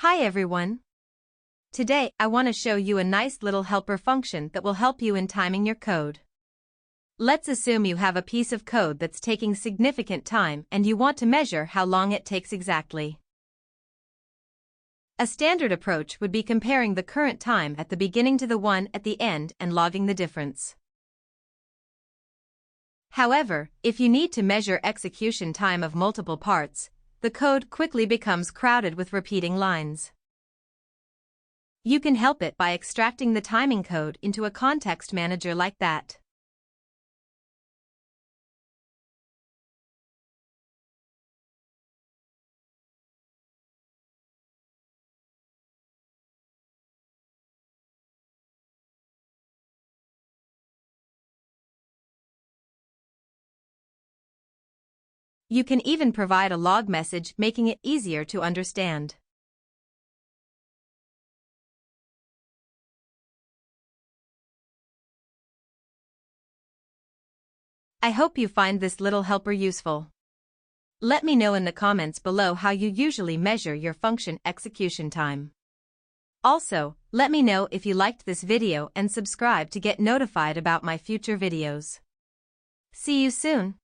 Hi everyone. Today I want to show you a nice little helper function that will help you in timing your code. Let's assume you have a piece of code that's taking significant time and you want to measure how long it takes exactly. A standard approach would be comparing the current time at the beginning to the one at the end and logging the difference. However, if you need to measure execution time of multiple parts, the code quickly becomes crowded with repeating lines. You can help it by extracting the timing code into a context manager like that. You can even provide a log message, making it easier to understand. I hope you find this little helper useful. Let me know in the comments below how you usually measure your function execution time. Also, let me know if you liked this video and subscribe to get notified about my future videos. See you soon.